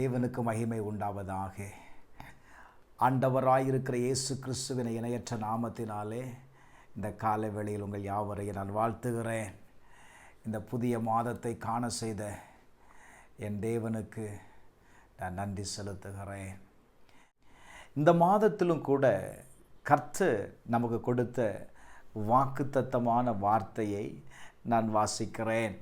தேவனுக்கு மகிமை உண்டாவதாக. ஆண்டவராயிருக்கிற இயேசு கிறிஸ்துவின் இணையற்ற நாமத்தினாலே இந்த காலை வேளையில் உங்கள் யாவரையும் நான் வாழ்த்துகிறேன். இந்த புதிய மாதத்தை காண செய்த என் தேவனுக்கு நான் நன்றி செலுத்துகிறேன். இந்த மாதத்திலும் கூட கர்த்தர் நமக்கு கொடுத்த வாக்குத்தத்தமான வார்த்தையை நான் வாசிக்கிறேன்.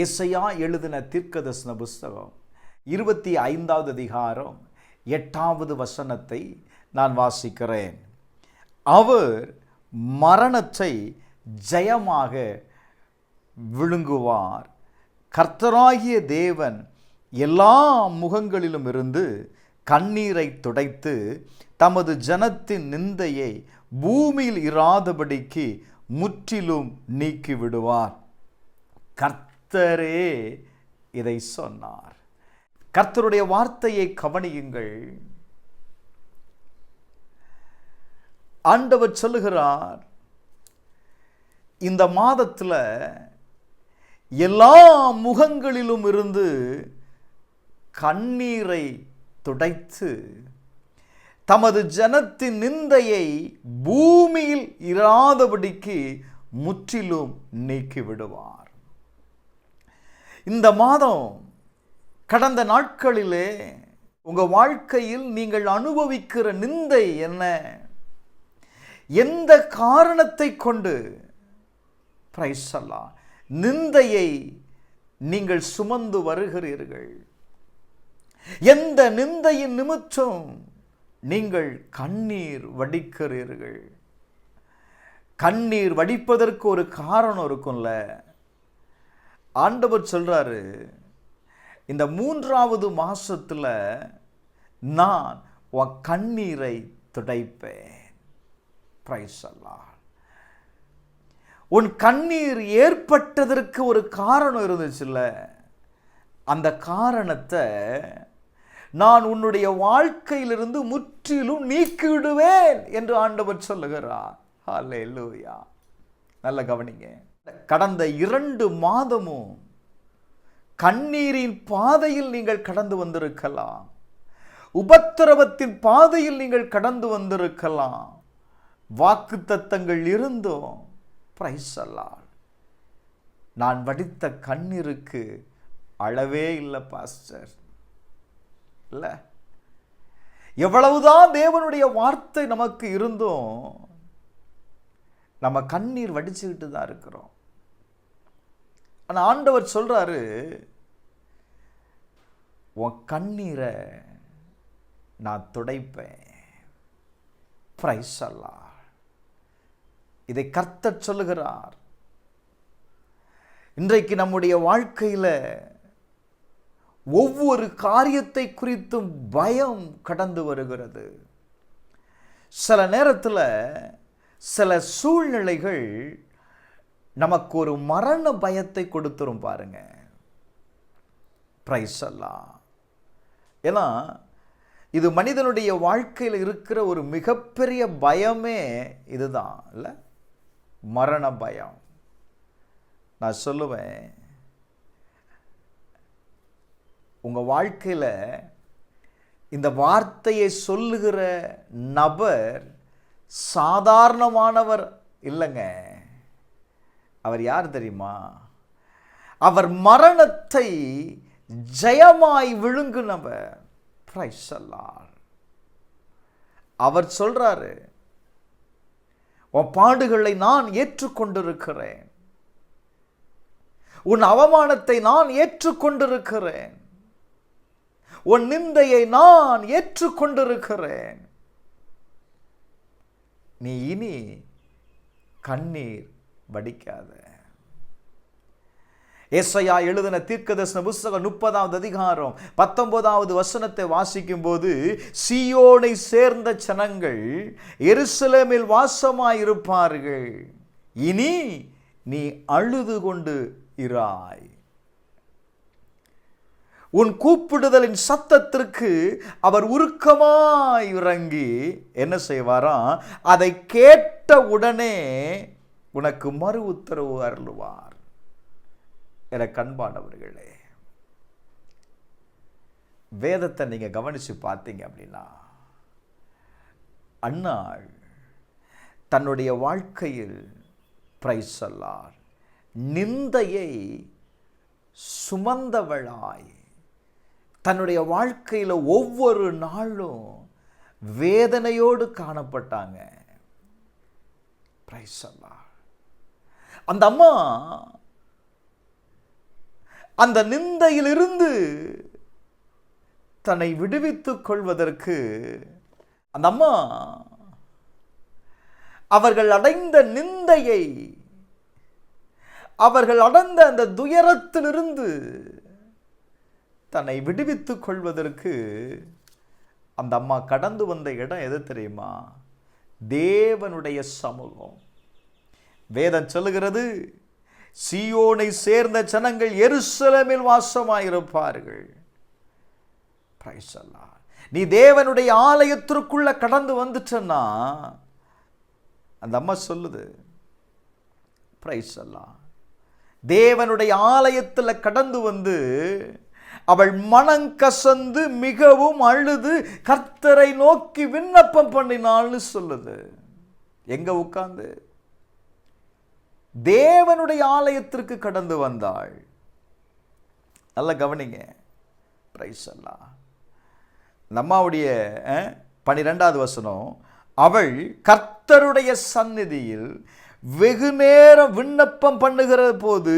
ஏசாயா எழுதின தீர்க்கதரிசன புஸ்தகம் 25வது அதிகாரம் 8வது வசனத்தை நான் வாசிக்கிறேன். அவர் மரணத்தை ஜெயமாக விழுங்குவார். கர்த்தராகிய தேவன் எல்லா முகங்களிலும் இருந்து கண்ணீரை துடைத்து தமது ஜனத்தின் நிந்தையை பூமியில் இராதபடிக்கு முற்றிலும் நீக்கிவிடுவார். கர்த்தரே இதை சொன்னார். கர்த்தருடைய வார்த்தையை கவனியுங்கள். ஆண்டவர் சொல்லுகிறார், இந்த மாதத்தில் எல்லா முகங்களிலும் இருந்து கண்ணீரை துடைத்து தமது ஜனத்தின் நிந்தையை பூமியில் இராதபடிக்கு முற்றிலும் நீக்கிவிடுவார். இந்த மாதம் கடந்த நாட்களிலே உங்கள் வாழ்க்கையில் நீங்கள் அனுபவிக்கிற நிந்தை என்ன? எந்த காரணத்தை கொண்டு பிரைஸ் அல்லாஹ் நிந்தையை நீங்கள் சுமந்து வருகிறீர்கள்? எந்த நிந்தையின் நிமித்தம் நீங்கள் கண்ணீர் வடிக்கிறீர்கள்? கண்ணீர் வடிப்பதற்கு ஒரு காரணம் இருக்கும்ல. ஆண்டவர் சொல்றாரு, இந்த 3வது மாசத்துல நான் உன் கண்ணீரை துடைப்பேன். பிரைஸ் அல்லாஹ். உன் கண்ணீர் ஏற்பட்டதற்கு ஒரு காரணம் இருந்துச்சுல்ல, அந்த காரணத்தை நான் உன்னுடைய வாழ்க்கையிலிருந்து முற்றிலும் நீக்கிவிடுவேன் என்று ஆண்டவர் சொல்லுகிறார். ஹல்லேலூயா. நல்ல கவனிங்க. கடந்த 2 மாதமும் கண்ணீரின் பாதையில் நீங்கள் கடந்து வந்திருக்கலாம். உபத்திரவத்தின் பாதையில் நீங்கள் கடந்து வந்திருக்கலாம். வாக்குத்தத்தங்கள் இருந்தும் பிரைஸ் அல்லாஹ் நான் வடித்த கண்ணீருக்கு அளவே இல்லை பாஸ்டர். இல்லை, எவ்வளவுதான் தேவனுடைய வார்த்தை நமக்கு இருந்தும் நம்ம கண்ணீர் வடிச்சுக்கிட்டு தான் இருக்கிறோம். ஆனால் ஆண்டவர் சொல்றாரு, உன் கண்ணீரை நான் துடைப்பேன். பிரைஸ் அல்லாஹ். இதை கர்த்தர் சொல்லுகிறார். இன்றைக்கு நம்முடைய வாழ்க்கையில் ஒவ்வொரு காரியத்தை குறித்தும் பயம் கடந்து வருகிறது. சில நேரத்தில் சில சூழ்நிலைகள் நமக்கு ஒரு மரண பயத்தை கொடுத்துரும் பாருங்க. பிரைஸ் அல்லாஹ். ஏன்னா இது மனிதனுடைய வாழ்க்கையில் இருக்கிற ஒரு மிகப்பெரிய பயமே இதுதான் இல்லை, மரண பயம். நான் சொல்லுவேன், உங்கள் வாழ்க்கையில் இந்த வார்த்தையை சொல்லுகிற நபர் சாதாரணமானவர் இல்லைங்க. அவர் யார் தெரியுமா? அவர் மரணத்தை ஜெயமாய் விழுங்குனவர். பிரைஸ் அல்லாஹ். அவர் சொல்றாரு, உன் பாடுகளை நான் ஏற்றுக்கொண்டிருக்கிறேன், உன் அவமானத்தை நான் ஏற்றுக்கொண்டிருக்கிறேன், உன் நிந்தையை நான் ஏற்றுக்கொண்டிருக்கிறேன். நீ இனி கண்ணீர் வடிக்காத. ஏசாயா எழுதின தீர்க்கதரிசன புஸ்தகம் 30வது அதிகாரம் 19வது வசனத்தை வாசிக்கும் போது, சீயோனை சேர்ந்த ஜனங்கள் எருசலேமில் வாசமாயிருப்பார்கள், இனி நீ அழுது கொண்டு இராய். உன் கூப்பிடுதலின் சத்தத்திற்கு அவர் உருக்கமாய் இறங்கி என்ன செய்வாராம்? அதை கேட்ட உடனே உனக்கு மறு உத்தரவு அருளுவார். என கண்பானவர்களே, வேதத்தை நீங்கள் கவனித்து பார்த்தீங்க அப்படின்னா, அன்னாள் தன்னுடைய வாழ்க்கையில் பிரைஸ் அல்லார் நிந்தையை சுமந்தவளாய் தன்னுடைய வாழ்க்கையில் ஒவ்வொரு நாளும் வேதனையோடு காணப்பட்டாங்க. பிரைஸ் அல்லார். அந்த அம்மா அந்த நிந்தையிலிருந்து தன்னை விடுவித்துக் கொள்வதற்கு அந்த அம்மா அவர்கள் அடைந்த நிந்தையை, அவர்கள் அடைந்த அந்த துயரத்திலிருந்து தன்னை விடுவித்துக் கொள்வதற்கு அந்த அம்மா கடந்து வந்த இடம் எது தெரியுமா? தேவனுடைய சமூகம். வேதம் சொல்லுகிறது, சீயோனை சேர்ந்த ஜனங்கள் எருசலேமில் வாசமாயிருப்பார்கள். பிரைஸ் அல்லாஹ். நீ தேவனுடைய ஆலயத்திற்குள்ள கடந்து வந்துட்டன்னா, அந்த அம்மா சொல்லுது, பிரைஸ் அல்லாஹ், தேவனுடைய ஆலயத்தில் கடந்து வந்து அவள் மனங்கசந்து மிகவும் அழுது கர்த்தரை நோக்கி விண்ணப்பம் பண்ணினாள்னு சொல்லுது. எங்க உட்கார்ந்து? தேவனுடைய ஆலயத்திற்கு கடந்து வந்தாள். நல்ல கவனிங்க. பிரைஸ் அல்லாஹ். நம்முடைய 12வது வசனம், அவள் கர்த்தருடைய சந்நிதியில் வெகு நேரம் விண்ணப்பம் பண்ணுகிற போது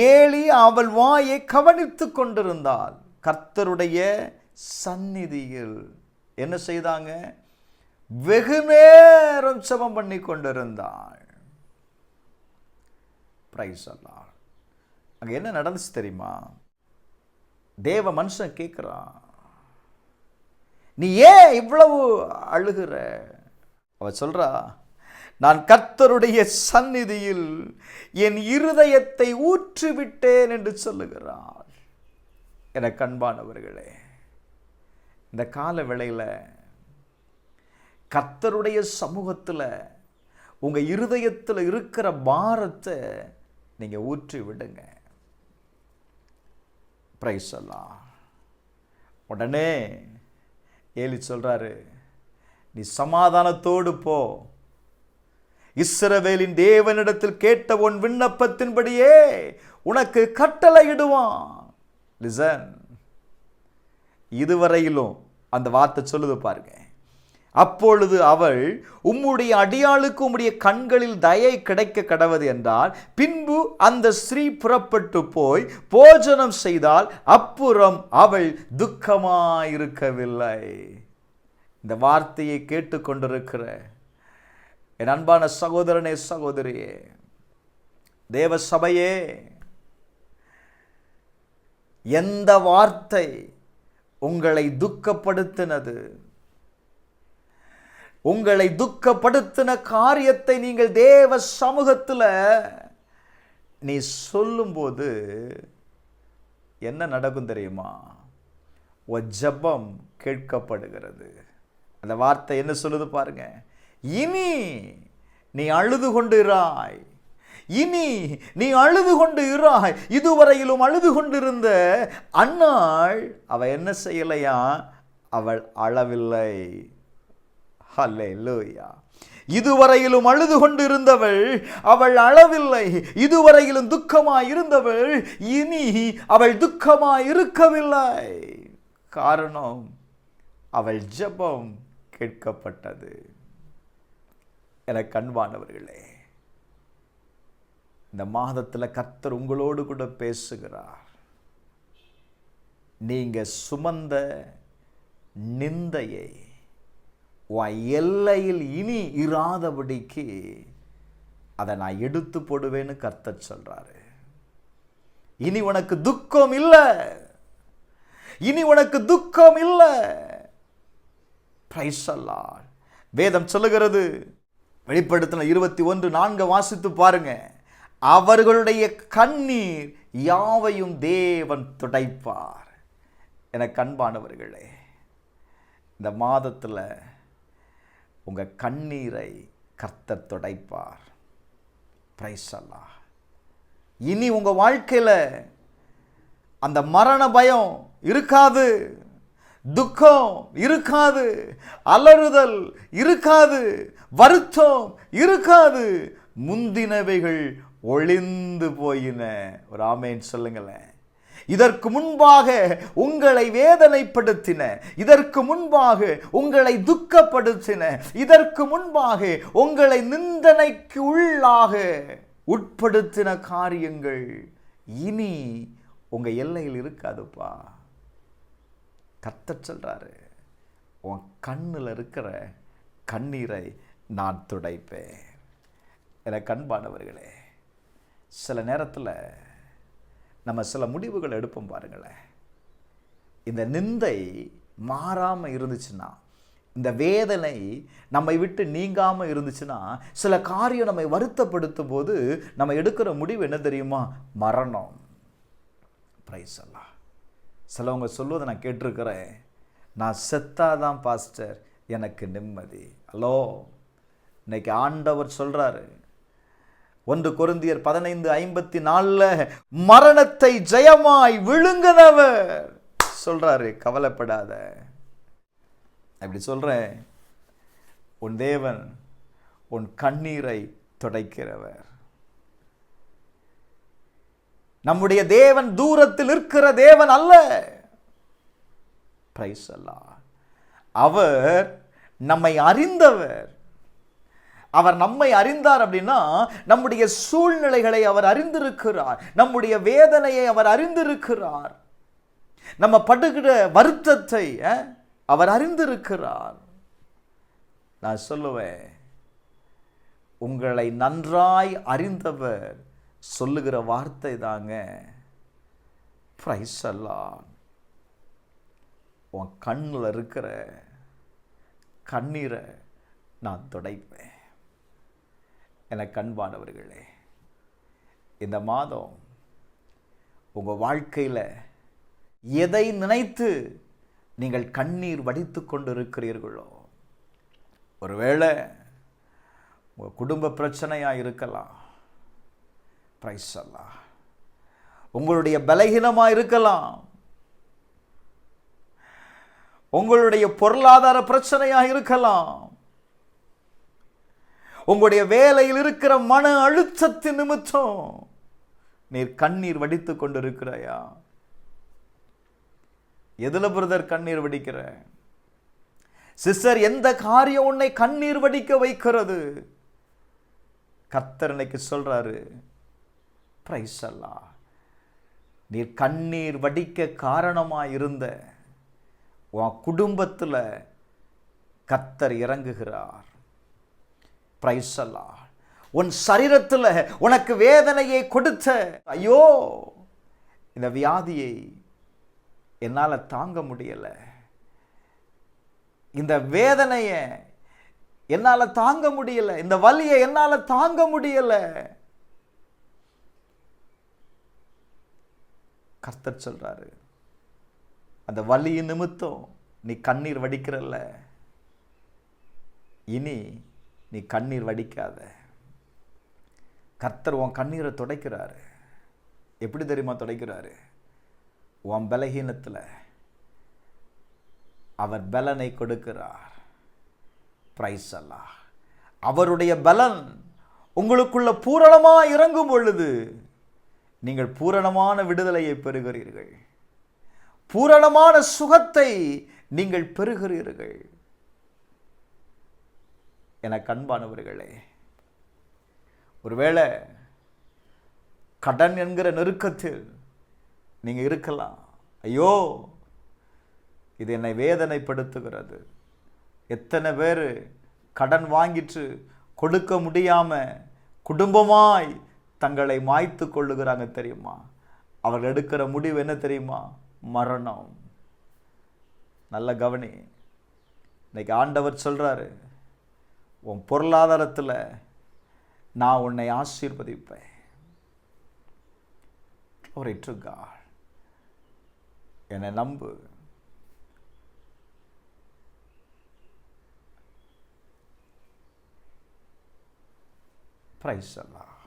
ஏலி அவள் வாயை கவனித்துக் கொண்டிருந்தாள். கர்த்தருடைய சந்நிதியில் என்ன செய்தாங்க? வெகு நேரம் ஜெபம் பண்ணி கொண்டிருந்தாள். பிரைஸ் அல்லாஹ். அங்க என்ன நடந்துச்சு தெரியுமா? தேவ மனுஷன் கேட்கிறான், நீ ஏன் இவ்வளவு அழுகிற? அவ சொல்றா, நான் கர்த்தருடைய சந்நிதியில் என் இருதயத்தை ஊற்றிவிட்டேன் என்று சொல்லுகிறாள். எனக்கு அன்பானவர்களே, இந்த கால வேளையில் கர்த்தருடைய சமூகத்தில் உங்க இருதயத்தில் இருக்கிற பாரத்தை நீங்க ஊற்றி விடுங்க. பிரைஸ் அல்லாஹ். உடனே ஏலி சொல்றாரு, நீ சமாதானத்தோடு போ, இஸ்ரவேலின் தேவனிடத்தில் கேட்ட உன் விண்ணப்பத்தின்படியே உனக்கு கட்டளையிடுவான். லிசன், இதுவரையிலும் அந்த வார்த்தை சொல்லுது பாருங்க. அப்பொழுது அவள், உம்முடைய அடியாளுக்கு உம்முடைய கண்களில் தயை கிடைக்க கடவது என்றால், பின்பு அந்த ஸ்திரீ புறப்பட்டு போய் போஜனம் செய்தால் அப்புறம் அவள் துக்கமாயிருக்கவில்லை. இந்த வார்த்தையை கேட்டுக்கொண்டிருக்கிற என் அன்பான சகோதரனே, சகோதரியே, தேவ சபையே, எந்த வார்த்தை உங்களை துக்கப்படுத்தினது? உங்களை துக்கப்படுத்தின காரியத்தை நீங்கள் தேவ சமூகத்தில் நீ சொல்லும்போது என்ன நடக்கும் தெரியுமா? உன் ஜெபம் கேட்கப்படுகிறது. அந்த வார்த்தை என்ன சொல்லுது பாருங்க, இனி நீ அழுது கொண்டு இராய், இனி நீ அழுது கொண்டு இராய். இதுவரையிலும் அழுது கொண்டிருந்த அன்னாள் அவ என்ன செய்யலையா? அவள் அழவில்லை. ஹல்லேலூயா. இதுவரையிலும் அழுது கொண்டிருந்தவள் அவள் அழவில்லை. இதுவரையிலும் துக்கமாய் இருந்தவள் இனி அவள் துக்கமாய் இருக்கவில்லை. காரணம், அவள் ஜெபம் கேட்கப்பட்டது. எனக்கு அன்பானவர்களே, இந்த மாதத்தில் கர்த்தர் உங்களோடு கூட பேசுகிறார். நீங்க சுமந்த நிந்தையை எல்லையில் இனி இராதபடிக்கு அதை நான் எடுத்து போடுவேன்னு கர்த்தர் சொல்றாரு. இனி உனக்கு துக்கம் இல்லை, இனி உனக்கு துக்கம் இல்லை. பிரைஸ் அல்லாஹ். வேதம் சொல்லுகிறது, வெளிப்படுத்தின 21:4 வாசித்து பாருங்க, அவர்களுடைய கண்ணீர் யாவையும் தேவன் துடைப்பார். எனக்கு அன்பானவர்களே, இந்த மாதத்தில் உங்க கண்ணீரை கர்த்தர் துடைப்பார். பிரைஸ் அல்லாஹ். இனி உங்க வாழ்க்கையில் அந்த மரண பயம் இருக்காது, துக்கம் இருக்காது, அலறுதல் இருக்காது, வருத்தம் இருக்காது, முந்தினவைகள் ஒளிந்து போயின. ஒரு ஆமேன் சொல்லுங்களேன். இதற்கு முன்பாக உங்களை வேதனைப்படுத்தின, இதற்கு முன்பாக உங்களை துக்கப்படுத்தின, இதற்கு முன்பாக உங்களை நிந்தனைக்கு உள்ளாக உட்படுத்தின காரியங்கள் இனி உங்க எல்லையில் இருக்காதுப்பா. கர்த்தர் சொல்றாரு, உன் கண்ணில் இருக்கிற கண்ணீரை நான் துடைப்பேன். எனக்கு அன்பானவர்களே, சில நேரத்தில் நம்ம சில முடிவுகள் எடுப்போம் பாருங்களேன். இந்த நிந்தை மாறாமல் இருந்துச்சுன்னா, இந்த வேதனை நம்மை விட்டு நீங்காமல் இருந்துச்சுன்னா, சில காரியம் நம்மை வருத்தப்படுத்தும் போது நம்ம எடுக்கிற முடிவு என்ன தெரியுமா? மரணம். பிரைஸ் அல்லாஹ். சிலவங்க சொல்லுவதை நான் கேட்டிருக்கிறேன், நான் செத்தாதான் பாஸ்டர் எனக்கு நிம்மதி. ஹலோ, இன்னைக்கு ஆண்டவர் சொல்றாரு, 1 கொரிந்தியர் 15:54 மரணத்தை ஜெயமாய் விழுங்குனவர் சொல்றாரு, கவலைப்படாத. அப்படி சொல்றேன், உன் தேவன் உன் கண்ணீரை துடைக்கிறவர். நம்முடைய தேவன் தூரத்தில் இருக்கிற தேவன் அல்ல. பிரைஸ் அல்லாஹ். அவர் நம்மை அறிந்தவர். அவர் நம்மை அறிந்தார் அப்படின்னா நம்முடைய சூழ்நிலைகளை அவர் அறிந்திருக்கிறார், நம்முடைய வேதனையை அவர் அறிந்திருக்கிறார், நம்ம படுகிற வருத்தத்தை அவர் அறிந்திருக்கிறார். நான் சொல்லுவேன், உங்களை நன்றாய் அறிந்தவர் சொல்லுகிற வார்த்தை தாங்க, பிரைஸ் அல்லாஹ். உன் கண்ணில் இருக்கிற கண்ணீரை நான் துடைப்பேன். எனக்கு அன்பானவர்களே, இந்த மாதம் உங்கள் வாழ்க்கையில் எதை நினைத்து நீங்கள் கண்ணீர் வடித்து கொண்டு இருக்கிறீர்களோ, ஒருவேளை உங்கள் குடும்ப பிரச்சனையாக இருக்கலாம், பிரைஸ் அல்லாஹ். உங்களுடைய பலகீனமாக இருக்கலாம், உங்களுடைய பொருளாதார பிரச்சனையாக இருக்கலாம், உங்களுடைய வேலையில் இருக்கிற மன அழுத்தத்தின் நிமித்தம் நீர் கண்ணீர் வடித்து கொண்டிருக்கிறாயா? எதுல பிரதர் கண்ணீர் வடிக்கிற? சிஸ்டர், எந்த காரியம் உன்னை கண்ணீர் வடிக்க வைக்கிறது? கர்த்தர் இன்னைக்கு சொல்றாரு, பிரைஸ் அல்லாஹ், நீர் கண்ணீர் வடிக்க காரணமாய் இருந்த உன் குடும்பத்தில் கர்த்தர் இறங்குகிறார். பிரைஸ் அல்லாஹ். உன் சரீரத்தில் உனக்கு வேதனையை கொடுத்த, ஐயோ இந்த வியாதியை என்னால் தாங்க முடியல, இந்த வேதனையை என்னால் தாங்க முடியல, இந்த வலியை என்னால் தாங்க முடியல, கர்த்தர் சொல்றாரு, அந்த வலியின் நிமித்தம் நீ கண்ணீர் வடிக்கிறல்ல, இனி நீ கண்ணீர் வடிக்காத. கர்த்தர் உன் கண்ணீரை துடைக்கிறாரு. எப்படி தெரியுமா துடைக்கிறாரு? உன் பலகீனத்தில் அவர் பலனை கொடுக்கிறார். பிரைஸ் அல்லாஹ். அவருடைய பலன் உங்களுக்குள்ள பூரணமாக இறங்கும் பொழுது நீங்கள் பூரணமான விடுதலையை பெறுகிறீர்கள், பூரணமான சுகத்தை நீங்கள் பெறுகிறீர்கள். எனக்கு அன்பானவர்களே, ஒருவேளை கடன் என்கிற நெருக்கத்தில் நீங்க இருக்கலாம். ஐயோ இது என்னை வேதனைப்படுத்துகிறது. எத்தனை பேர் கடன் வாங்கிட்டு கொடுக்க முடியாம குடும்பமாய் தங்களை மாய்த்து கொள்ளுகிறாங்க தெரியுமா? அவர்கள் எடுக்கிற முடிவு என்ன தெரியுமா? மரணம். நல்ல கவனி. இன்னைக்கு ஆண்டவர் சொல்றாரு, உன் பொருளாதாரத்தில் நான் உன்னை ஆசீர்வதிப்பேன். Glory to God. என்னை நம்பு. பிரைஸ் அல்லாஹ்.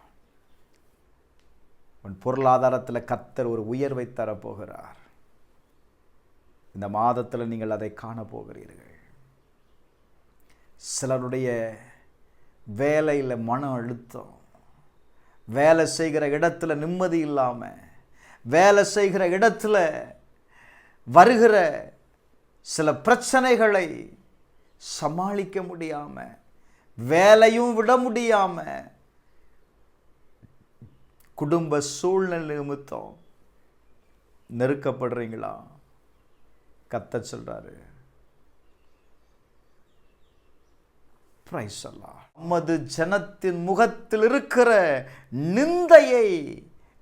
உன் பொருளாதாரத்தில் கர்த்தர் ஒரு உயர்வை தரப்போகிறார். இந்த மாதத்தில் நீங்கள் அதை காண போகிறீர்கள். சிலருடைய வேலையில் மன அழுத்தம், வேலை செய்கிற இடத்துல நிம்மதி இல்லாமல், வேலை செய்கிற இடத்துல வருகிற சில பிரச்சனைகளை சமாளிக்க முடியாமல், வேலையும் விட முடியாமல், குடும்ப சூழ்நிலை நிமித்தம் நெருக்கப்படுறீங்களா? கர்த்தர் சொல்றாரு, பிரைஸ் அல்லாஹ், நமது ஜனத்தின் முகத்தில் இருக்கிற நிந்தையை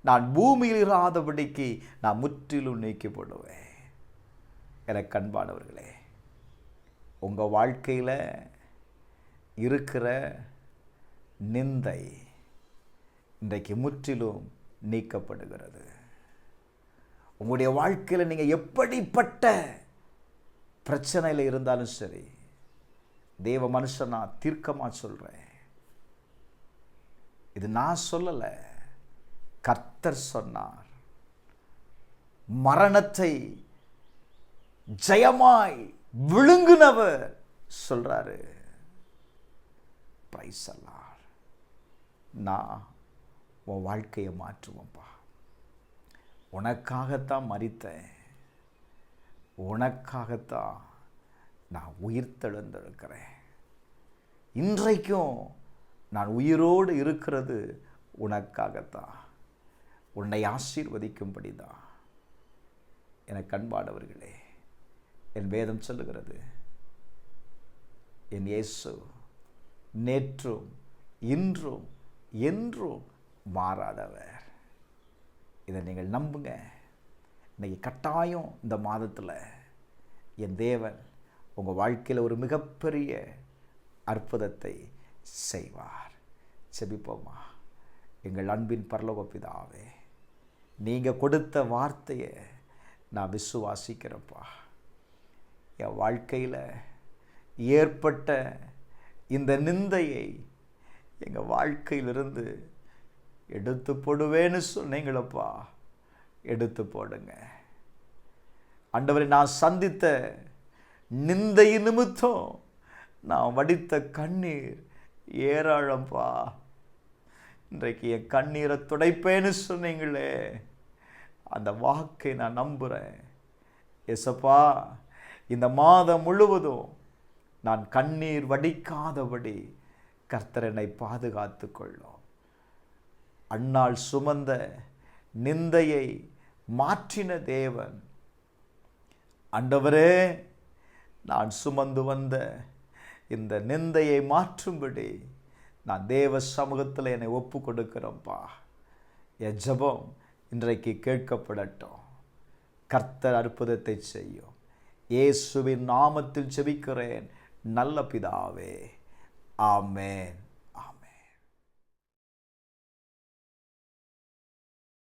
நான் பூமியில் இராதபடிக்கு நான் முற்றிலும் நீக்கி போடுவேன். எனக்கு அன்பானவர்களே, உங்கள் வாழ்க்கையில் இருக்கிற நிந்தை இன்றைக்கு முற்றிலும் நீக்கப்படுகிறது. உங்களுடைய வாழ்க்கையில் நீங்கள் எப்படிப்பட்ட பிரச்சனையில் இருந்தாலும் சரி, தேவ மனுஷன் நான் தீர்க்கமாக சொல்கிறேன், இது நான் சொல்லலை, கர்த்தர் சொன்னார். மரணத்தை ஜெயமாய் விழுங்குனவர் சொல்றாரு. பிரைஸ் அல்லாஹ். நான் உன் வாழ்க்கையை மாற்றுவேன்ப்பா. உனக்காகத்தான் மரித்தேன், உனக்காகத்தான் நான் உயிர் தெழுந்திருக்கிறேன். இன்றைக்கும் நான் உயிரோடு இருக்கிறது உனக்காகத்தான், உன்னை ஆசீர்வதிக்கும்படி தான். எனக்கு அன்பானவர்களே, என் வேதம் சொல்லுகிறது, என் இயேசு நேற்றும் இன்றும் என்றும் மாறாதவர். இதை நீங்கள் நம்புங்க. இன்னைக்கு கட்டாயம் இந்த மாதத்தில் என் தேவன் உங்கள் வாழ்க்கையில் ஒரு மிகப்பெரிய அற்புதத்தை செய்வார். செபிப்போமா. எங்கள் அன்பின் பரலோக பிதாவே, நீங்கள் கொடுத்த வார்த்தையை நான் விசுவாசிக்கிறப்பா. என் வாழ்க்கையில் ஏற்பட்ட இந்த நிந்தையை எங்கள் வாழ்க்கையிலிருந்து எடுத்து போடுவேன்னு சொன்னீங்களப்பா. எடுத்து போடுங்க ஆண்டவரே. நான் சந்தித்த நிந்தை நிமித்தம் நான் வடித்த கண்ணீர் ஏராளம்பா. இன்றைக்கு என் கண்ணீரை துடைப்பேன்னு சொன்னீங்களே, அந்த வாக்கை நான் நம்புகிறேன். ஏசப்பா, இந்த மாதம் முழுவதும் நான் கண்ணீர் வடிக்காதபடி கர்த்தர் என்னை பாதுகாத்து கொள்ளும். அன்னாள் சுமந்த நிந்தையை மாற்றின தேவன், ஆண்டவரே, நான் சுமந்து வந்த இந்த நிந்தையை மாற்றும்படி நான் தேவ சமூகத்தில் என்னை ஒப்பு கொடுக்கிறேன்ப்பா. என் ஜெபம் இன்றைக்கு கேட்கப்படட்டும். கர்த்தர் அற்புதத்தை செய்யும். இயேசுவின் நாமத்தில் ஜெபிக்கிறேன் நல்ல பிதாவே, ஆமென்.